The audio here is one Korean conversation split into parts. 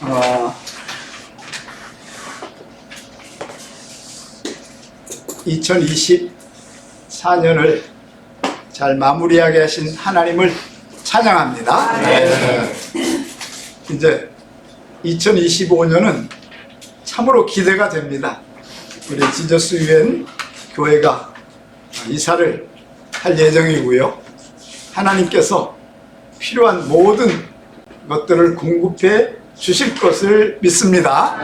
어, 2024년을 잘 마무리하게 하신 하나님을 찬양합니다. 네. 이제 2025년은 참으로 기대가 됩니다. 우리 지저스 유엔 교회가 이사를 할 예정이고요. 하나님께서 필요한 모든 것들을 공급해 주실 것을 믿습니다.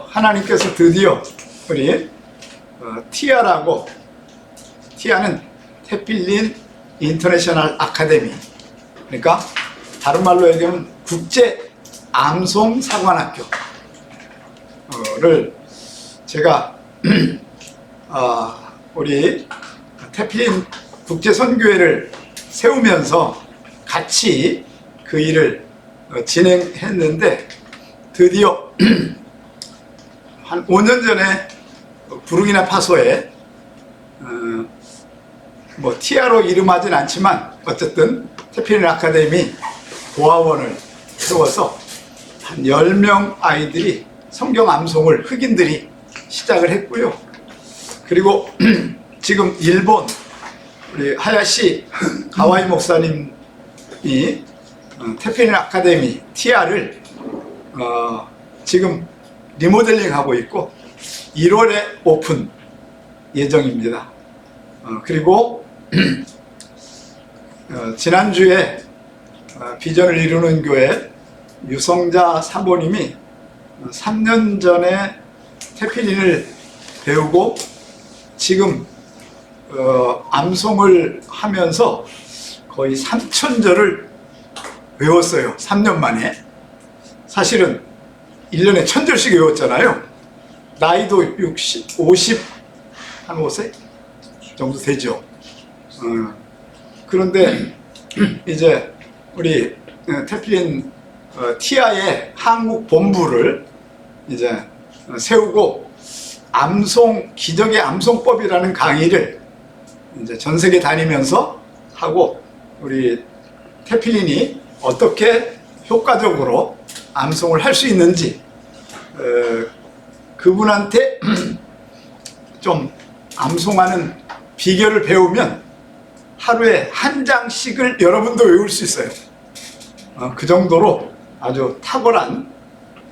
하나님께서 드디어 우리 티아라고, 티아는 테필린 인터내셔널 아카데미, 그러니까 다른 말로 얘기하면 국제 암송 사관학교를 제가 우리 테필린 국제 선교회를 세우면서 같이 그 일을 진행했는데, 드디어 한 5년 전에 부르키나파소에 뭐 티아로 이름하진 않지만 어쨌든 테필린 아카데미 고아원을 세워서 한 10명 아이들이 성경 암송을 흑인들이 시작을 했고요. 그리고 지금 일본 우리 하야시 가와이 목사님이 테필린 아카데미 티아를 지금 리모델링 하고 있고 1월에 오픈 예정입니다. 그리고 지난주에 비전을 이루는 교회 유성자 사모님이 3년 전에 테필린을 배우고 지금 암송을 하면서 거의 3,000절을 외웠어요. 3년 만에. 사실은 1년에 1,000절씩 외웠잖아요. 나이도 50, 한 5세 정도 되죠. 그런데 이제 우리 테필린 티아의 한국 본부를 이제 세우고 암송, 기적의 암송법이라는 강의를 이제 전 세계 다니면서 하고, 우리 테필린이 어떻게 효과적으로 암송을 할 수 있는지 그분한테 좀 암송하는 비결을 배우면 하루에 한 장씩을 여러분도 외울 수 있어요. 그 정도로 아주 탁월한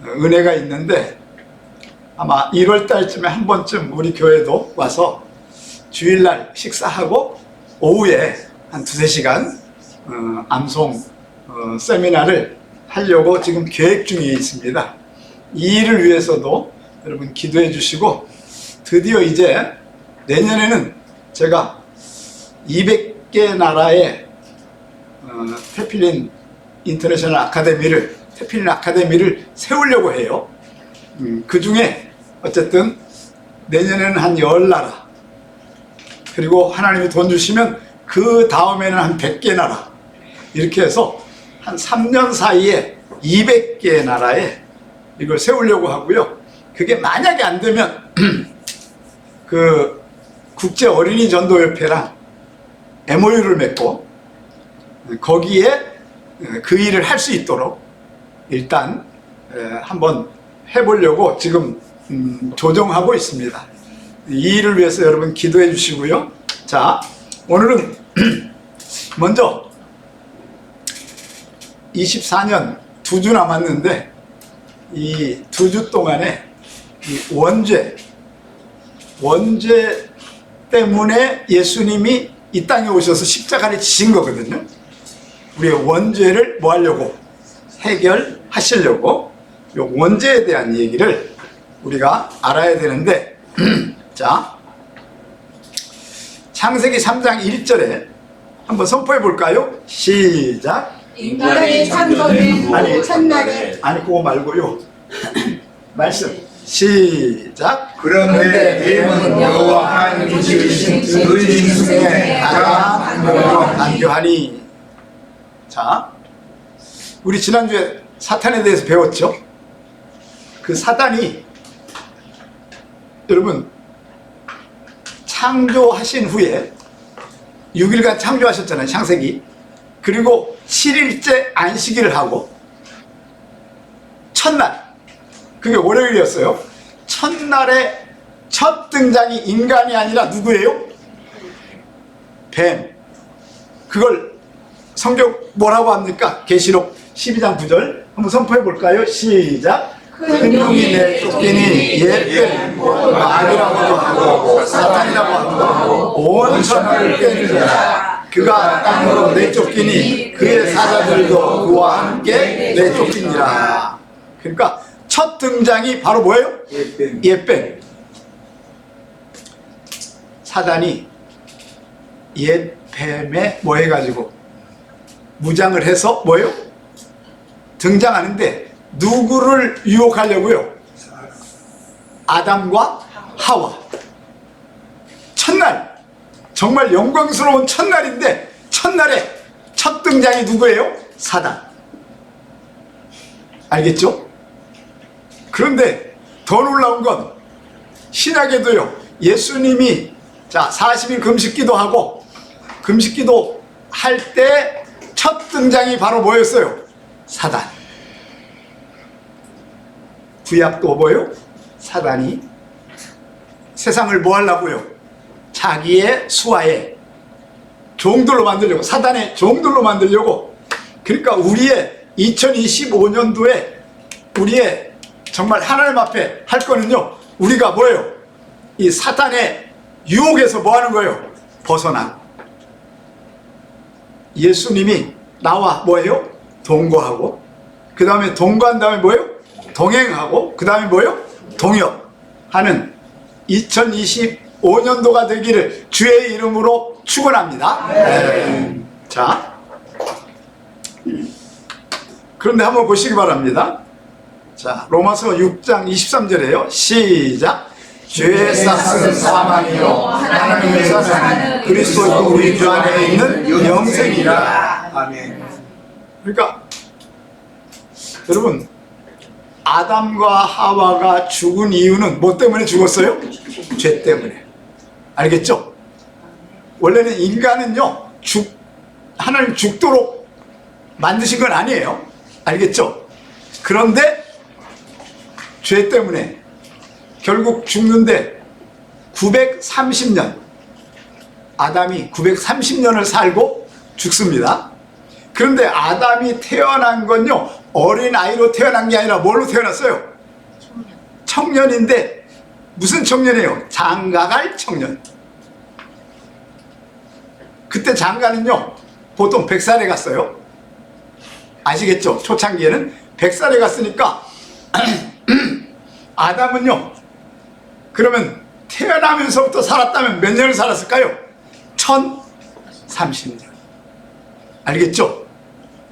은혜가 있는데, 아마 1월 달쯤에 한 번쯤 우리 교회도 와서 주일날 식사하고 오후에 한 2-3시간 암송 세미나를 하려고 지금 계획 중에 있습니다. 이 일을 위해서도 여러분 기도해 주시고, 드디어 이제 내년에는 제가 200개 나라의 테필린 인터내셔널 아카데미를, 테필린 아카데미를 세우려고 해요. 그 중에 어쨌든 내년에는 한 10나라, 그리고 하나님이 돈 주시면 그 다음에는 한 100개 나라, 이렇게 해서 한 3년 사이에 200개 나라에 이걸 세우려고 하고요. 그게 만약에 안 되면 그 국제 어린이 전도협회랑 MOU를 맺고 거기에 그 일을 할 수 있도록 일단 한번 해보려고 지금 조정하고 있습니다. 이 일을 위해서 여러분 기도해 주시고요. 자, 오늘은 먼저 24년 2주 남았는데, 이 2주 동안에 이 원죄 때문에 예수님이 이 땅에 오셔서 십자가를 지신 거거든요. 우리의 원죄를 뭐 하려고? 해결하시려고 이 원죄에 대한 얘기를 우리가 알아야 되는데, 자, 창세기 3장 1절에 한번 선포해 볼까요? 시작. 인간의 창조는 첫날에, 아니 그거 말고요. 말씀 시작. 그런데 뱀은 여호와 하나님이 지으신 그 짐승에 가장 안교하니. 자, 우리 지난주에 사탄에 대해서 배웠죠. 그 사단이 여러분 창조하신 후에 6일간 창조하셨잖아요, 창세기. 그리고 7일째 안식일을 하고 첫날, 그게 월요일이었어요. 첫날에 첫 등장이 인간이 아니라 누구예요? 뱀. 그걸 성경 뭐라고 합니까? 계시록 12장 9절 한번 선포해 볼까요? 시작. 큰 용이 내쫓기니 옛뱀 마귀라고도 하고 사탄이라고 하고 온 천하를 꿰느니라. 그가 땅으로 내쫓기니 그의 사자들도 그와 함께 내쫓기니라. 그러니까 첫 등장이 바로 뭐예요? 옛뱀. 사단이 옛뱀에 뭐 해가지고 무장을 해서 뭐예요? 등장하는데 누구를 유혹하려고요? 아담과 하와. 첫날, 정말 영광스러운 첫날인데 첫날에 첫 등장이 누구예요? 사단. 알겠죠? 그런데 더 놀라운 건 신약에도요, 예수님이 40일 금식기도 하고 금식기도 할 때 첫 등장이 바로 뭐였어요? 사단. 구약도 뭐예요? 사단이 세상을 뭐 하려고요? 자기의 수하에 종들로 만들려고, 사단의 종들로 만들려고. 그러니까 우리의 2025년도에 우리의 정말 하나님 앞에 할 거는요, 우리가 뭐예요? 이 사단의 유혹에서 뭐 하는 거예요? 벗어나. 예수님이 나와 뭐예요? 동거하고, 그 다음에 동거한 다음에 뭐예요? 동행하고, 그 다음에 뭐예요? 동역하는 2025년도가 되기를 주의 이름으로 축원합니다. 네. 자, 그런데 한번 보시기 바랍니다. 자, 로마서 6장 23절에요. 시작. 죄의 싹은 사망이요 하나님의 사는 그리스도 우리 주 안에 있는 영생이라. 아멘. 그러니까 여러분, 아담과 하와가 죽은 이유는 뭐 때문에 죽었어요? 죄 때문에. 알겠죠? 원래는 인간은요, 하나님 죽도록 만드신 건 아니에요. 알겠죠? 그런데 죄 때문에 결국 죽는데 930년, 아담이 930년을 살고 죽습니다. 그런데 아담이 태어난 건요, 어린아이로 태어난 게 아니라 뭘로 태어났어요? 청년인데 무슨 청년이에요? 장가갈 청년. 그때 장가는요, 보통 100살에 갔어요. 아시겠죠? 초창기에는 100살에 갔으니까 아담은요, 그러면 태어나면서부터 살았다면 몇 년을 살았을까요? 1030년. 알겠죠?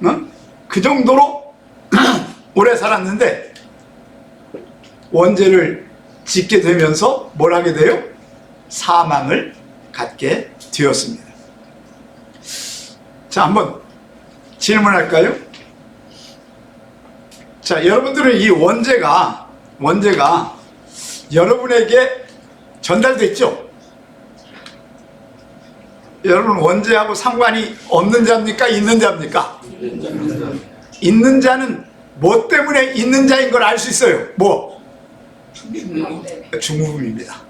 응? 그 정도로 오래 살았는데 원죄를 짓게 되면서 뭘 하게 돼요? 사망을 갖게 되었습니다. 자, 한번 질문할까요? 자, 여러분들은 이 원죄가 여러분에게 전달됐죠? 여러분, 원죄하고 상관이 없는 자입니까? 있는 자입니까? 있는 자는 뭐 때문에 있는 자인 걸 알 수 있어요? 뭐? 중국입니다.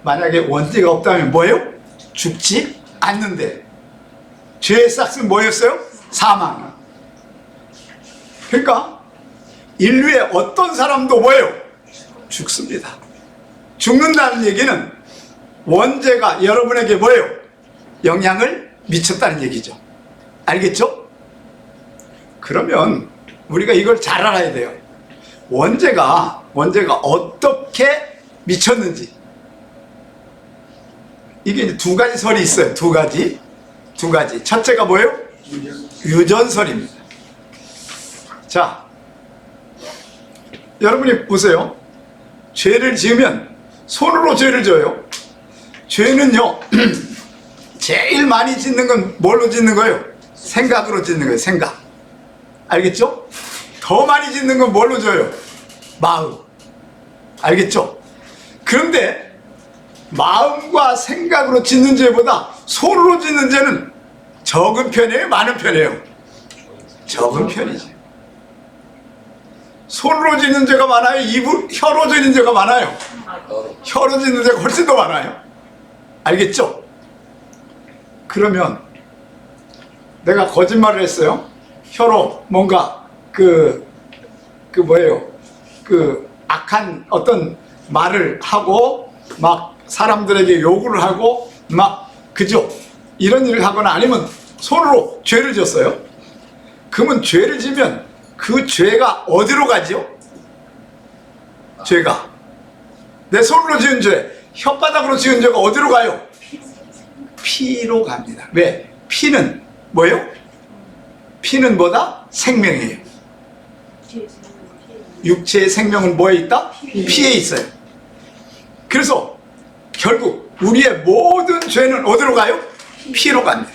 만약에 원죄가 없다면 뭐예요? 죽지 않는데, 죄의 싹은 뭐였어요? 사망. 그러니까 인류의 어떤 사람도 뭐예요? 죽습니다. 죽는다는 얘기는 원죄가 여러분에게 뭐예요? 영향을 미쳤다는 얘기죠. 알겠죠? 그러면 우리가 이걸 잘 알아야 돼요. 원죄가 어떻게 미쳤는지. 이게 이제 두 가지 설이 있어요. 두 가지. 첫째가 뭐예요? 유전설입니다. 자, 여러분이 보세요. 죄를 지으면 손으로 죄를 져요. 죄는요, 제일 많이 짓는 건 뭘로 짓는 거예요? 생각으로 짓는 거예요. 생각. 알겠죠? 더 많이 짓는 건 뭘로 져요? 마음. 알겠죠? 그런데 마음과 생각으로 짓는 죄보다 손으로 짓는 죄는 적은 편이에요? 많은 편이에요? 적은 편이죠. 손으로 짓는 죄가 많아요? 혀로 짓는 죄가 많아요? 혀로 짓는 죄가 훨씬 더 많아요. 알겠죠? 그러면 내가 거짓말을 했어요. 혀로 뭔가 뭐예요? 악한 어떤 말을 하고 막 사람들에게 욕을 하고 막 그죠? 이런 일을 하거나 아니면 손으로 죄를 졌어요. 그러면 죄를 지면 그 죄가 어디로 가죠? 죄가 내 손으로 지은 죄, 혓바닥으로 지은 죄가 어디로 가요? 피로 갑니다. 왜? 피는 뭐예요? 피는 뭐다? 생명이에요. 육체의 생명은 뭐에 있다? 피에 있어요. 그래서 결국 우리의 모든 죄는 어디로 가요? 피로 갑니다.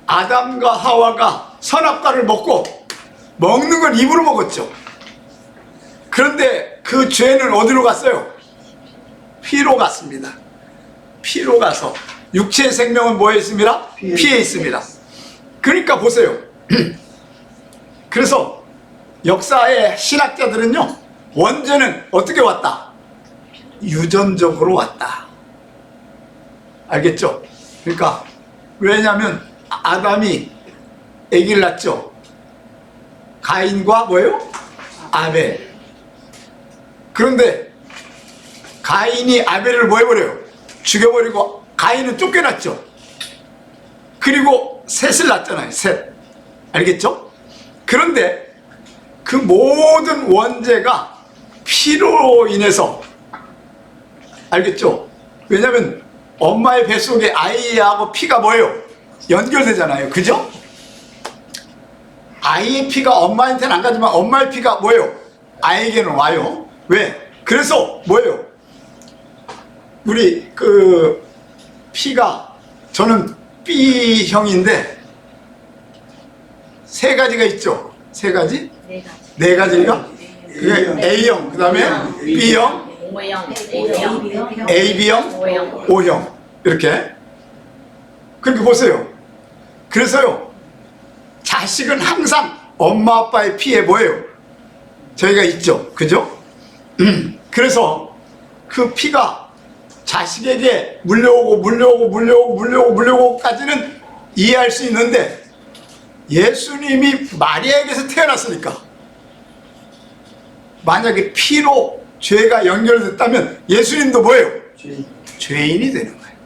아담과 하와가 선악과를 먹는 건 입으로 먹었죠. 그런데 그 죄는 어디로 갔어요? 피로 갔습니다. 피로 가서 육체의 생명은 뭐에 있습니다? 피에 있습니다. 그러니까 보세요. 그래서 역사의 신학자들은요, 원죄는 어떻게 왔다? 유전적으로 왔다. 알겠죠? 그러니까 왜냐하면 아담이 아기를 낳죠. 가인과 뭐예요? 아벨. 그런데 가인이 아벨을 뭐 해버려요? 죽여버리고 가인은 쫓겨났죠. 그리고 셋을 낳잖아요. 셋. 알겠죠? 그런데 그 모든 원죄가 피로 인해서, 알겠죠? 왜냐하면 엄마의 뱃속에 아이하고 피가 뭐예요? 연결되잖아요. 그죠? 아이의 피가 엄마한테는 안 가지만 엄마의 피가 뭐예요? 아이에게는 와요. 왜? 그래서 뭐예요? 우리 피가, 저는 B형인데 세 가지가 있죠. 세 가지? 네 가지가? 그게 A형, 그 다음에 B형, O형, AB형, O형. O형. 이렇게. 그렇게 보세요. 그래서요, 자식은 항상 엄마 아빠의 피에 뭐예요? 저희가 있죠. 그죠? 그래서 그 피가 자식에게 물려오고까지는 이해할 수 있는데, 예수님이 마리아에게서 태어났으니까 만약에 피로 죄가 연결됐다면 예수님도 뭐예요? 죄인이 되는 거예요.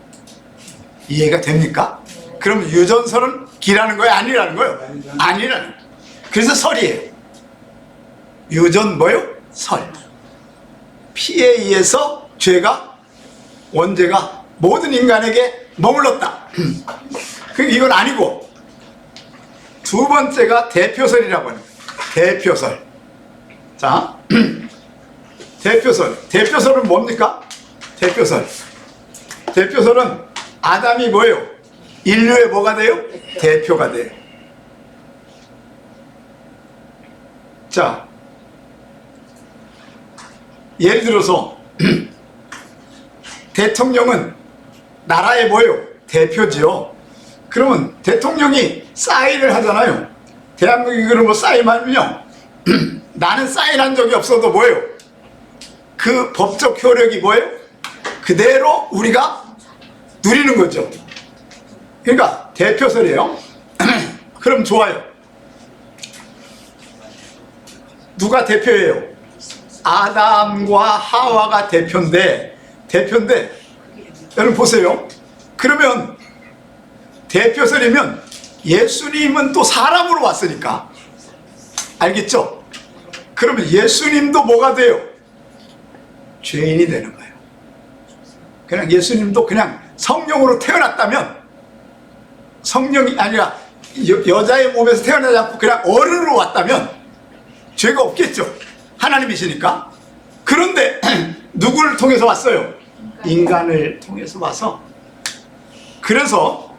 이해가 됩니까? 그럼 유전설은 기라는 거예요? 아니라는 거예요? 아니라는 거예요. 그래서 설이에요. 유전 뭐예요? 설. 피에 의해서 원죄가 모든 인간에게 머물렀다. 이건 아니고, 두 번째가 대표설이라고 하는 거예요. 대표설. 자, 대표설은 뭡니까? 대표설은 아담이 뭐예요? 인류의 뭐가 돼요? 대표가 돼요. 자, 예를 들어서 대통령은 나라의 뭐예요? 대표지요. 그러면 대통령이 사인을 하잖아요. 대한민국이 그러면 사인하면요, 나는 사인한 적이 없어도 뭐예요? 그 법적 효력이 뭐예요? 그대로 우리가 누리는 거죠. 그러니까 대표설이에요. 그럼 좋아요. 누가 대표예요? 아담과 하와가 대표인데 여러분 보세요. 그러면 대표설이면 예수님은 또 사람으로 왔으니까, 알겠죠? 그러면 예수님도 뭐가 돼요? 죄인이 되는 거예요. 그냥 예수님도 그냥 성령으로 태어났다면, 성령이 아니라 여자의 몸에서 태어나지 않고 그냥 어른으로 왔다면 죄가 없겠죠. 하나님이시니까. 그런데 누구를 통해서 왔어요? 인간을 통해서 와서. 그래서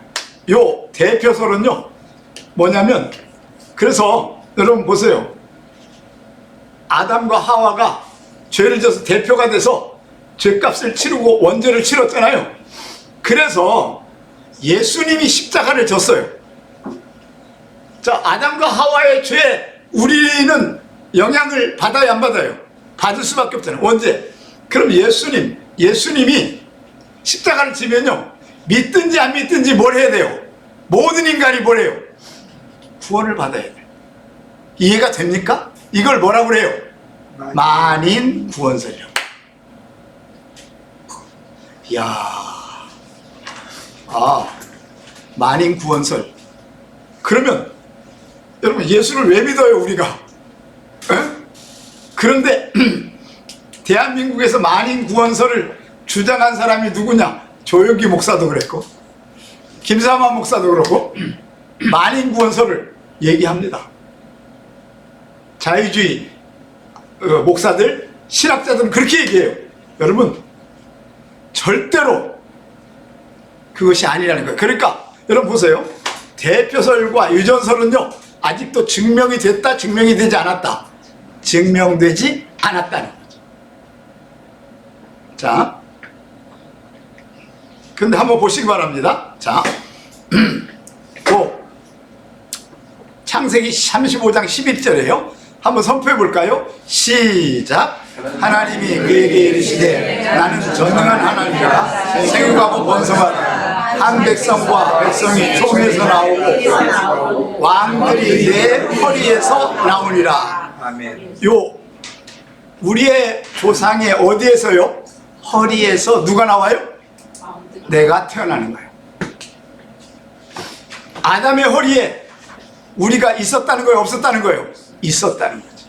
요 대표설은요 뭐냐면, 그래서 여러분 보세요. 아담과 하와가 죄를 져서 대표가 돼서 죄값을 치르고 원죄를 치렀잖아요. 그래서 예수님이 십자가를 졌어요. 자, 아담과 하와의 죄, 우리는 영향을 받아요, 안 받아요? 받을 수밖에 없잖아요. 언제? 그럼 예수님이 십자가를 지면요, 믿든지 안 믿든지 뭘 해야 돼요? 모든 인간이 뭘 해요? 구원을 받아야 돼요. 이해가 됩니까? 이걸 뭐라고 그래요? 만인 구원설이요. 이야, 만인 구원설. 그러면 여러분, 예수를 왜 믿어요, 우리가? 에? 그런데 대한민국에서 만인 구원설을 주장한 사람이 누구냐? 조영기 목사도 그랬고, 김삼환 목사도 그렇고, 만인 구원설을 얘기합니다. 자유주의 목사들, 신학자들은 그렇게 얘기해요. 여러분, 절대로 그것이 아니라는 거예요. 그러니까 여러분 보세요. 대표설과 유전설은요, 아직도 증명이 됐다, 증명이 되지 않았다. 증명되지 않았다는 거죠. 자, 근데 한번 보시기 바랍니다. 자, 또 창세기 35장 11절에요. 한번 선포해 볼까요? 시작. 하나님이 그에게 이르시되 나는 전능한 하나님이라 생육하고 번성하라. 한 백성과 백성이 총에서 나오고 왕들이 내 허리에서 나오니라. 아멘. 요 우리의 조상의 어디에서요? 허리에서 누가 나와요? 내가 태어나는 거예요. 아담의 허리에 우리가 있었다는 거예요, 없었다는 거예요? 있었다는 거죠.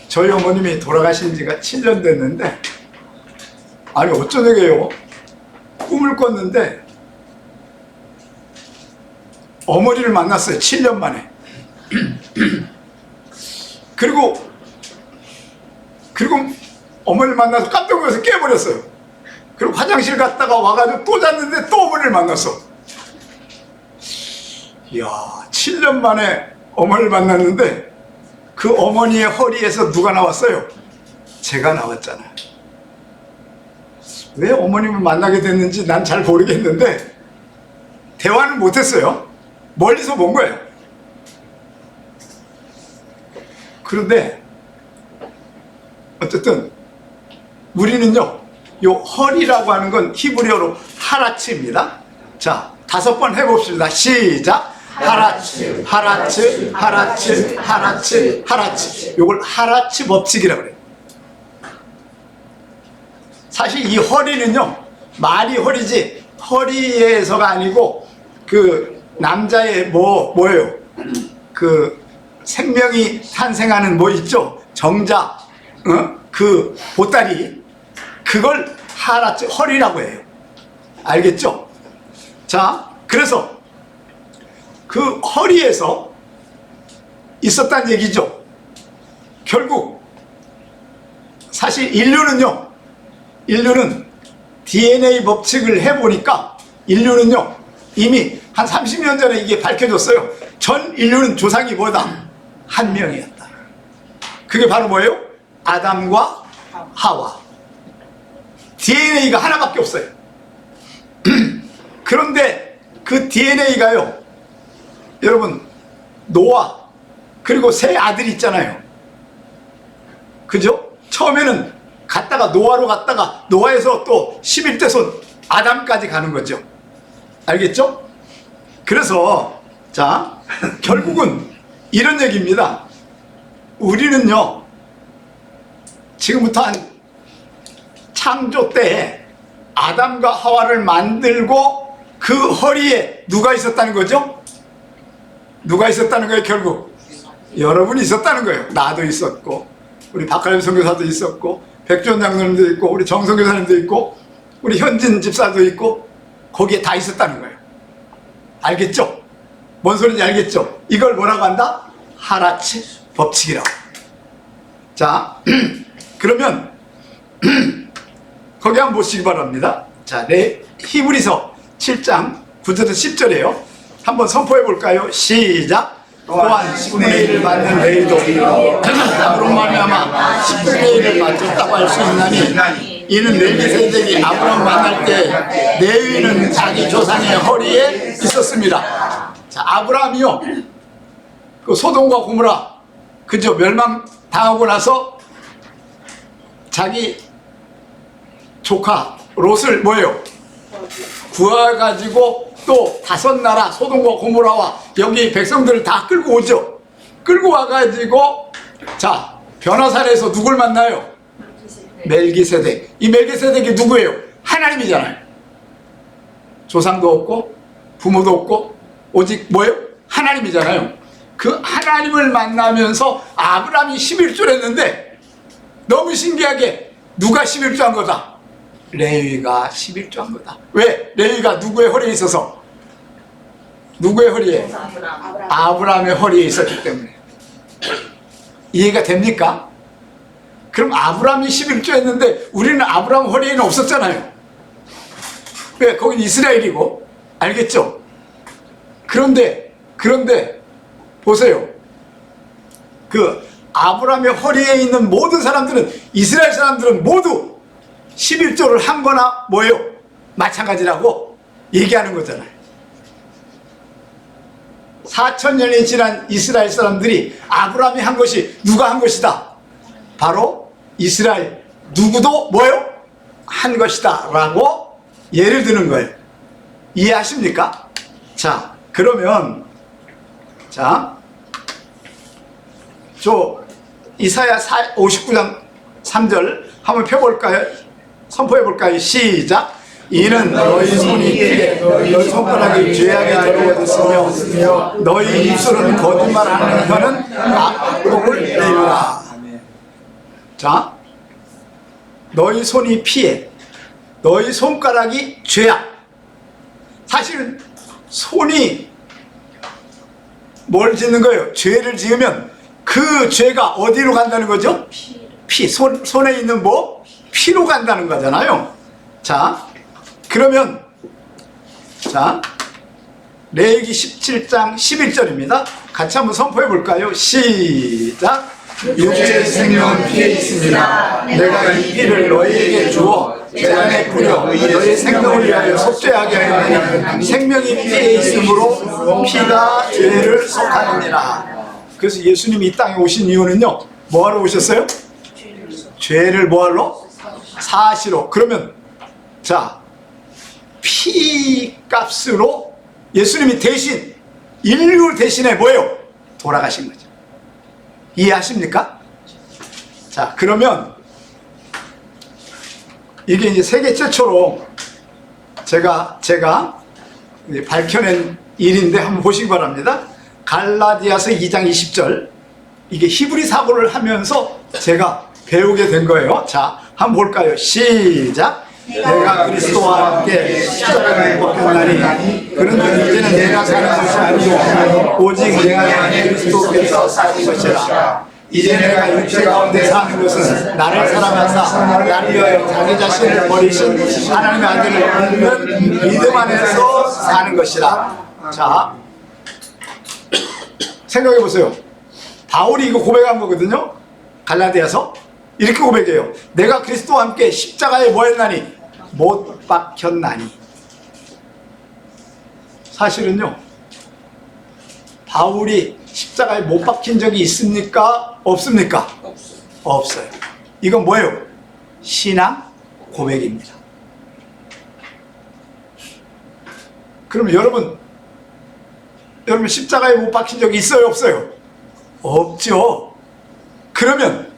저희 어머님이 돌아가신 지가 7년 됐는데, 아니 어쩌냐고요, 꿈을 꿨는데 어머니를 만났어요. 7년 만에. 그리고 어머니를 만나서 깜짝 놀라서 깨버렸어요. 그리고 화장실 갔다가 와가지고 또 잤는데 또 어머니를 만났어. 이야, 7년 만에 어머니를 만났는데 그 어머니의 허리에서 누가 나왔어요? 제가 나왔잖아요. 왜 어머님을 만나게 됐는지 난 잘 모르겠는데 대화는 못했어요. 멀리서 본 거예요. 그런데 어쨌든 우리는요, 요 허리라고 하는 건 히브리어로 하라츠입니다. 자, 5번 해봅시다. 시작. 하라츠, 하라츠, 하라츠, 하라츠, 하라츠. 요걸 하라츠 법칙이라고 그래요. 사실 이 허리는요, 말이 허리지 허리에서가 아니고 그 남자의 뭐예요? 그 생명이 탄생하는 뭐 있죠? 정자, 그 보따리, 그걸 하라츠 허리라고 해요. 알겠죠? 자, 그래서 그 허리에서 있었다는 얘기죠. 결국 사실 인류는 DNA 법칙을 해보니까 인류는요, 이미 한 30년 전에 이게 밝혀졌어요. 전 인류는 조상이 뭐다? 한 명이었다. 그게 바로 뭐예요? 아담과 하와. DNA가 하나밖에 없어요. 그런데 그 DNA가요, 여러분, 노아 그리고 세 아들이 있잖아요. 그죠? 처음에는 갔다가 노아로 갔다가 노아에서 또 11대 손 아담까지 가는 거죠. 알겠죠? 그래서 자, 결국은 이런 얘기입니다. 우리는요, 지금부터 한 창조 때에 아담과 하와를 만들고 그 허리에 누가 있었다는 거죠? 누가 있었다는 거예요? 결국 여러분이 있었다는 거예요. 나도 있었고, 우리 박하림 선교사도 있었고, 백주원 장로님도 있고, 우리 정성 교사님도 있고, 우리 현진 집사도 있고, 거기에 다 있었다는 거예요. 알겠죠? 뭔 소리인지 알겠죠? 이걸 뭐라고 한다? 하라츠 법칙이라고. 자, 그러면 거기 한번 보시기 바랍니다. 자, 히브리서 7장 9절에서 10절이에요. 한번 선포해 볼까요? 시작. 또한 10분의 1을 받는 레위도 아브로 말미암아 10분의 1을 받았다고 할 수 있나니, 이는 멜기세덱이 아브람 만날 때 레위는 자기 조상의 허리에 있었습니다. 자, 아브라함이요, 그 소돔과 고모라 그죠? 멸망당하고 나서 자기 조카 롯을 뭐예요? 구해가지고 또 5나라 소돔과 고모라와 여기 백성들을 다 끌고 오죠. 끌고 와가지고 자 변화산에서 누굴 만나요? 멜기세덱. 이 멜기세덱이 누구예요? 하나님이잖아요. 조상도 없고 부모도 없고 오직 뭐예요? 하나님이잖아요. 그 하나님을 만나면서 아브라함이 11조를 했는데 너무 신기하게 누가 11조 한 거다? 레위가 11조 한 거다. 왜? 레위가 누구의 허리에 있어서? 누구의 허리에? 아브라함의 허리에 있었기 때문에. 이해가 됩니까? 그럼 아브라함이 11조 했는데 우리는 아브라함 허리에는 없었잖아요. 왜? 거긴 이스라엘이고. 알겠죠? 그런데 보세요. 그 아브라함의 허리에 있는 모든 사람들은 이스라엘 사람들은 모두 11조를 한 거나 뭐예요? 마찬가지라고 얘기하는 거잖아요. 4,000년이 지난 이스라엘 사람들이 아브라함이 한 것이 누가 한 것이다? 바로 이스라엘 누구도 뭐예요? 한 것이다 라고 예를 드는 거예요. 이해하십니까? 자 그러면 자 저 이사야 59장 3절 한번 펴볼까요? 선포해볼까요? 시작. 이는 너희 손이 피해 너희 손가락이 죄악에 더러워졌으며 너희 입술은 거짓말하는 혀는 악독을 내리라. 자 너희 손이 피해 너희 손가락이 죄악. 사실은 손이 뭘 짓는 거예요? 죄를 지으면 그 죄가 어디로 간다는 거죠? 피. 손에 있는 뭐? 피로 간다는 거잖아요. 자 그러면 자 레위기 17장 11절입니다. 같이 한번 선포해 볼까요? 시작. 육체의 생명은 피에 있습니다. 내가 이 피를 너희에게 주어 재단에 뿌려 너희 생명을 위하여 속죄하게 하였느니 생명이 피에 있으므로 피가 죄를 속하느니라. 그래서 예수님이 이 땅에 오신 이유는요 뭐하러 오셨어요? 죄를 뭐하러? 사시로. 그러면 자 피값으로 예수님이 대신 인류 대신에 뭐예요? 돌아가신 거죠. 이해하십니까? 자 그러면 이게 이제 세계 최초로 제가 밝혀낸 일인데 한번 보시기 바랍니다. 갈라디아서 2장 20절. 이게 히브리 사고를 하면서 제가 배우게 된 거예요. 자 한번 볼까요? 시작. 내가 그리스도와 함께 십자가에 못 박혔나니 그런즉 이제는 내가 사는 것이 아니고 오직 내 안에 그리스도께서 사는 것이라. 이제 내가 육체 가운데 사는 것은 나를 사랑하사 나를 위하여 자기 자신을 버리신 하나님의 아들을 믿는 믿음 안에서 사는 것이라. 자 생각해 보세요. 바울이 이거 고백한 거거든요. 갈라디아서 이렇게 고백해요. 내가 그리스도와 함께 십자가에 뭐 했나니? 못 박혔나니. 사실은요 바울이 십자가에 못 박힌 적이 있습니까? 없습니까? 없어요. 이건 뭐예요? 신앙 고백입니다. 그러면 여러분 십자가에 못 박힌 적이 있어요? 없어요? 없죠. 그러면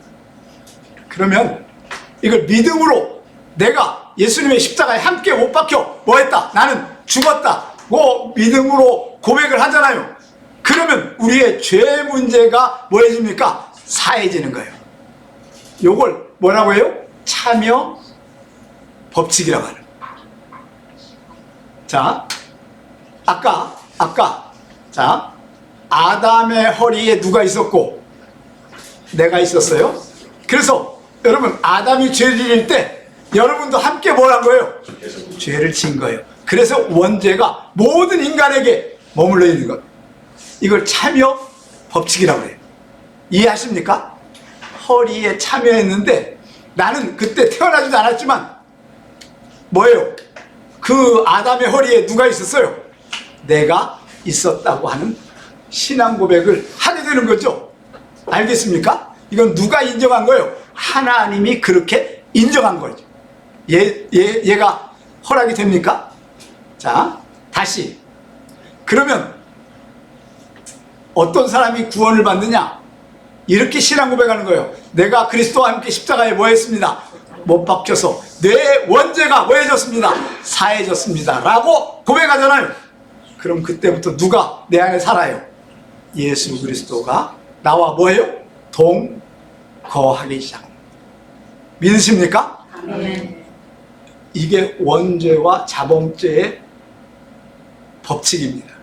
이걸 믿음으로 내가 예수님의 십자가에 함께 못 박혀 뭐 했다? 나는 죽었다. 뭐 믿음으로 고백을 하잖아요. 그러면 우리의 죄 문제가 뭐해집니까? 사해지는 거예요. 요걸 뭐라고 해요? 참여 법칙이라고 하는 거예요. 자 아까 자 아담의 허리에 누가 있었고 내가 있었어요. 그래서 여러분 아담이 죄를 지을 때 여러분도 함께 뭘 한 거예요? 죄를 지은 거예요. 그래서 원죄가 모든 인간에게 머물러 있는 것. 이걸 참여 법칙이라고 해요. 이해하십니까? 허리에 참여했는데 나는 그때 태어나지도 않았지만 뭐예요? 그 아담의 허리에 누가 있었어요? 내가 있었다고 하는 신앙 고백을 하게 되는 거죠. 알겠습니까? 이건 누가 인정한 거예요? 하나님이 그렇게 인정한 거죠. 얘가 허락이 됩니까? 자, 다시. 그러면 어떤 사람이 구원을 받느냐? 이렇게 신앙 고백하는 거예요. 내가 그리스도와 함께 십자가에 뭐 했습니다? 못 박혀서 내 원죄가 뭐 해졌습니다? 사해졌습니다 라고 고백하잖아요. 그럼 그때부터 누가 내 안에 살아요? 예수 그리스도가 나와 뭐예요? 동거하기 시작합니다. 믿으십니까? 아멘. 이게 원죄와 자범죄의 법칙입니다.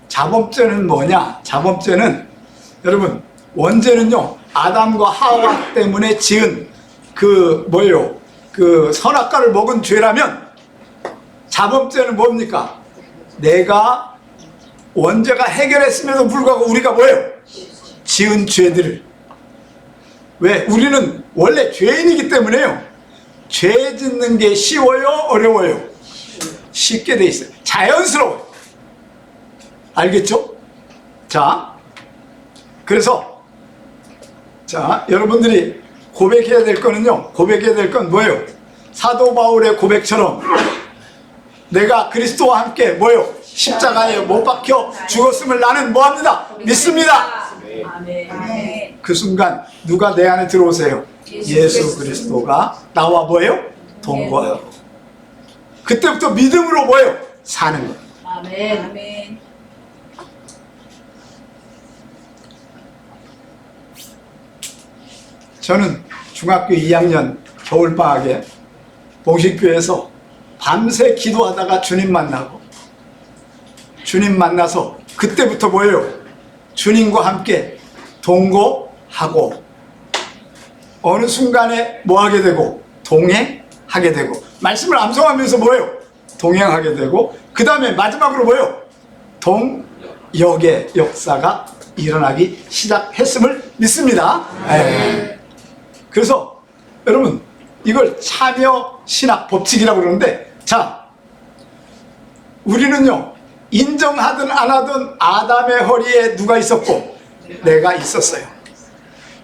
자범죄는 뭐냐? 자범죄는 여러분, 원죄는요 아담과 하와 때문에 지은 그 선악과를 먹은 죄라면, 자범죄는 뭡니까? 내가 원죄가 해결했음에도 불구하고 우리가 뭐예요? 지은 죄들을. 왜? 우리는 원래 죄인이기 때문에요. 죄 짓는 게 쉬워요? 어려워요? 쉽게 돼 있어요. 자연스러워요. 알겠죠? 자, 그래서 여러분들이 고백해야 될 거는요, 고백해야 될 건 뭐예요? 사도 바울의 고백처럼 내가 그리스도와 함께 뭐예요? 십자가에 못 박혀 죽었음을 나는 뭐합니다? 믿습니다. 아멘. 그 순간 누가 내 안에 들어오세요? 예수 그리스도가 나와 뭐예요? 동거하고. 그때부터 믿음으로 뭐예요? 사는 거예요. 아멘. 아멘. 저는 중학교 2학년 겨울방학에 봉식교회에서 밤새 기도하다가 주님 만나서 그때부터 뭐예요? 주님과 함께 동거하고, 어느 순간에 뭐하게 되고? 동행하게 되고, 말씀을 암송하면서 뭐예요? 동행하게 되고, 그 다음에 마지막으로 뭐예요? 동역의 역사가 일어나기 시작했음을 믿습니다. 네. 그래서 여러분, 이걸 참여 신학 법칙이라고 그러는데, 자, 우리는요 인정하든 안 하든 아담의 허리에 누가 있었고? 내가 있었어요.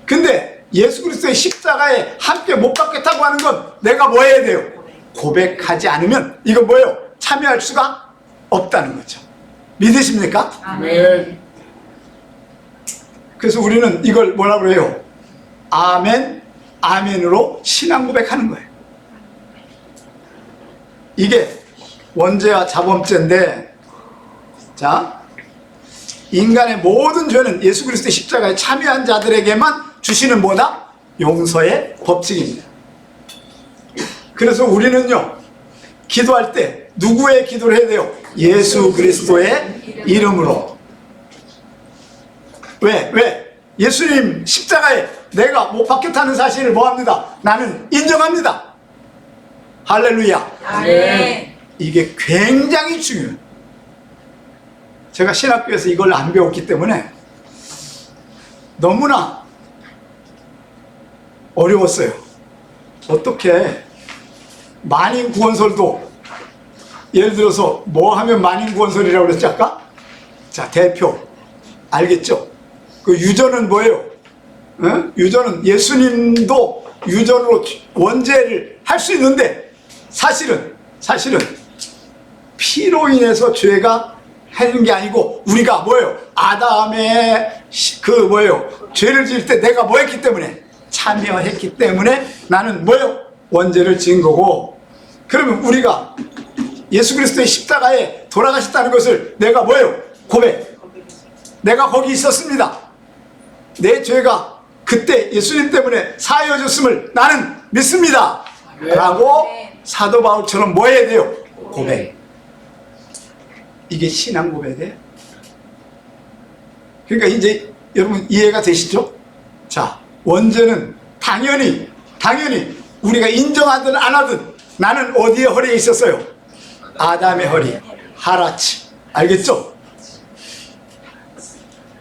근데 예수 그리스도의 십자가에 함께 못 박겠다고 하는 건 내가 뭐 해야 돼요? 고백하지 않으면 이거 뭐예요? 참여할 수가 없다는 거죠. 믿으십니까? 아멘. 그래서 우리는 이걸 뭐라고 해요? 아멘, 아멘으로 신앙 고백하는 거예요. 이게 원죄와 자범죄인데, 자, 인간의 모든 죄는 예수 그리스도의 십자가에 참여한 자들에게만 주시는 뭐다? 용서의 법칙입니다. 그래서 우리는요 기도할 때 누구의 기도를 해야 돼요? 예수 그리스도의 이름으로. 왜? 예수님 십자가에 내가 못 박혔다는 사실을 뭐합니다? 나는 인정합니다. 할렐루야. 아멘. 이게 굉장히 중요해요. 제가 신학교에서 이걸 안 배웠기 때문에 너무나 어려웠어요. 어떻게 만인구원설도, 예를 들어서 뭐 하면 만인구원설이라고 그랬지 아까? 자, 대표 알겠죠? 그 유전은 뭐예요? 유전은 예수님도 유전으로 원죄를 할 수 있는데, 사실은 피로 인해서 죄가 하는 게 아니고, 우리가 뭐예요? 아담의 죄를 지을 때 내가 뭐 했기 때문에? 참여했기 때문에 나는 뭐예요? 원죄를 지은 거고, 그러면 우리가 예수 그리스도의 십자가에 돌아가셨다는 것을 내가 뭐예요? 고백. 내가 거기 있었습니다. 내 죄가 그때 예수님 때문에 사해졌음을 나는 믿습니다. 라고 사도 바울처럼 뭐 해야 돼요? 고백. 이게 신앙 고백이에요. 그러니까 이제 여러분 이해가 되시죠? 자, 원죄는 당연히 우리가 인정하든 안 하든 나는 어디에 허리에 있었어요? 아담의 허리, 하라치. 알겠죠?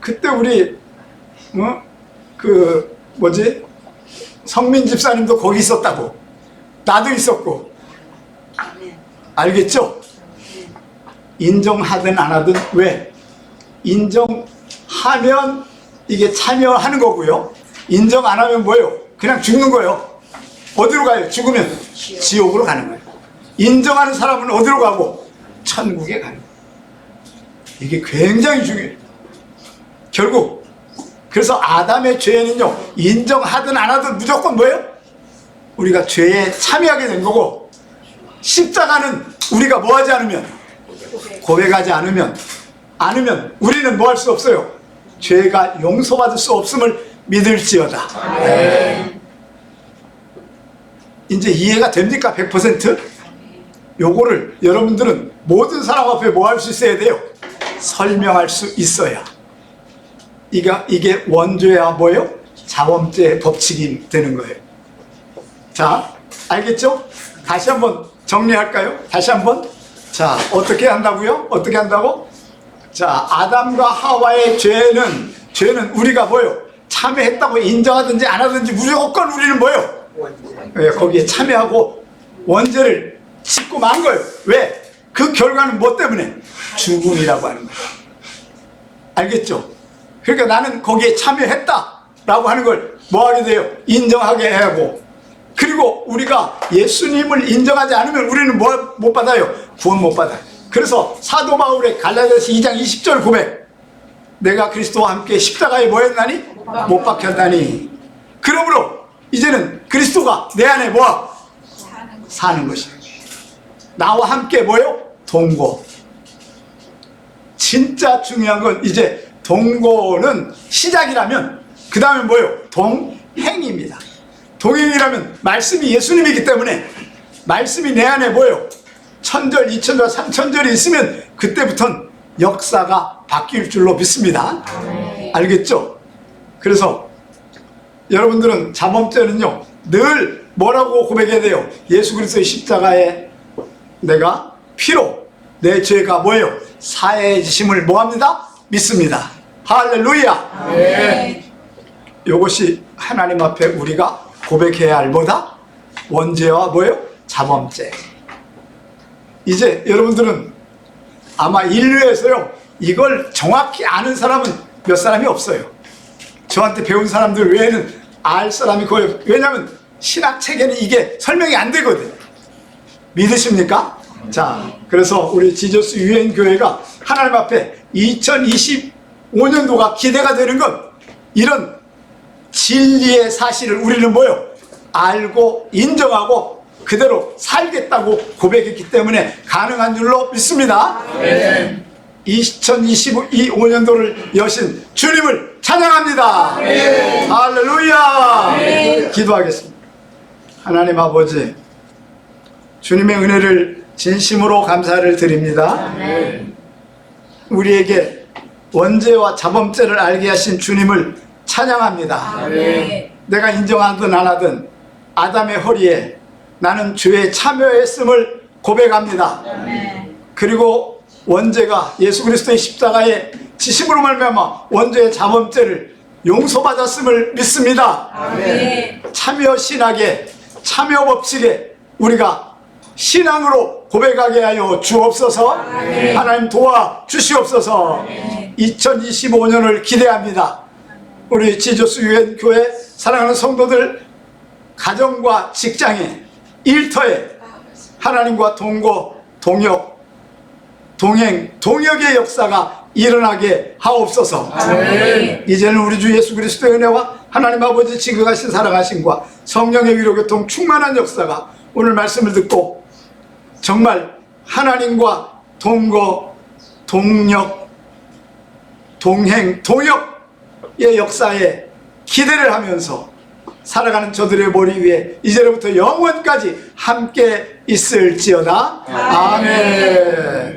그때 우리 성민 집사님도 거기 있었다고, 나도 있었고. 알겠죠? 인정하든 안 하든. 왜? 인정하든 인정하면 이게 참여하는 거고요. 인정 안 하면 뭐예요? 그냥 죽는 거예요. 어디로 가요? 죽으면 지옥으로 가는 거예요. 인정하는 사람은 어디로 가고? 천국에 가는 거예요. 이게 굉장히 중요해요. 결국 그래서 아담의 죄는요, 인정하든 안 하든 무조건 뭐예요? 우리가 죄에 참여하게 된 거고, 십자가는 우리가 뭐 하지 않으면, 고백하지 않으면 우리는 뭐 할 수 없어요? 죄가 용서받을 수 없음을 믿을지어다. 이제 이해가 됩니까? 100%? 요거를 여러분들은 모든 사람 앞에 뭐 할 수 있어야 돼요? 설명할 수 있어야. 이게 원죄와 뭐예요? 자범죄의 법칙이 되는 거예요. 자, 알겠죠? 다시 한번 정리할까요? 다시 한번. 자, 어떻게 한다고요? 어떻게 한다고? 자, 아담과 하와의 죄는 우리가 뭐예요? 참여했다고 인정하든지 안 하든지 무조건 우리는 뭐예요? 거기에 참여하고 원죄를 짓고 만 거예요. 왜? 그 결과는 뭐 때문에? 죽음이라고 하는 거예요. 알겠죠? 그러니까 나는 거기에 참여했다라고 하는 걸 뭐 하게 돼요? 인정하게 하고, 그리고 우리가 예수님을 인정하지 않으면 우리는 뭐 못 받아요? 구원 못 받아요. 그래서 사도 바울의 갈라디아서 2장 20절 고백, 내가 그리스도와 함께 십자가에 뭐 했나니? 못 박혔나니. 그러므로 이제는 그리스도가 내 안에 뭐야? 사는 것이야. 나와 함께 뭐요? 동거. 진짜 중요한 건 이제 동거는 시작이라면 그 다음에 뭐요? 동행입니다. 동행이라면 말씀이 예수님이기 때문에 말씀이 내 안에 뭐요? 1000절, 2000절, 3000절이 있으면 그때부터는 역사가 바뀔 줄로 믿습니다. 알겠죠? 그래서 여러분들은 자범죄는요, 늘 뭐라고 고백해야 돼요? 예수 그리스도의 십자가에 내가 피로 내 죄가 뭐예요? 사해지심을 뭐합니다? 믿습니다. 할렐루야. 네. 이것이 하나님 앞에 우리가 고백해야 할 뭐다? 원죄와 뭐예요? 자범죄. 이제 여러분들은 아마 인류에서요, 이걸 정확히 아는 사람은 몇 사람이 없어요. 저한테 배운 사람들 외에는 알 사람이 거의, 왜냐하면 신학책에는 이게 설명이 안 되거든요. 믿으십니까? 자, 그래서 우리 지저스 유엔교회가 하나님 앞에 2025년도가 기대가 되는 건 이런 진리의 사실을 우리는 뭐요? 알고 인정하고 그대로 살겠다고 고백했기 때문에 가능한 줄로 믿습니다. 2025년도를 여신 주님을 찬양합니다. 할렐루야. 기도하겠습니다. 하나님 아버지, 주님의 은혜를 진심으로 감사를 드립니다. 우리에게 원죄와 자범죄를 알게 하신 주님을 찬양합니다. 내가 인정하든 안 하든 아담의 허리에 나는 죄에 참여했음을 고백합니다. 그리고 원죄가 예수 그리스도의 십자가의 지심으로 말미암아 원죄의 자범죄를 용서받았음을 믿습니다. 참여 신학에, 참여 법칙에 우리가 신앙으로 고백하게 하여 주옵소서. 하나님 도와 주시옵소서. 2025년을 기대합니다. 우리 지저스 유엔교회 사랑하는 성도들, 가정과 직장에, 일터에 하나님과 동거, 동역, 동행, 동역의 역사가 일어나게 하옵소서. 이제는 우리 주 예수 그리스도의 은혜와 하나님 아버지 지극하신 사랑하심과 성령의 위로교통 충만한 역사가 오늘 말씀을 듣고 정말 하나님과 동거, 동역, 동행, 동역의 역사에 기대를 하면서 살아가는 저들의 머리 위에 이제로부터 영원까지 함께 있을지어다. 아멘.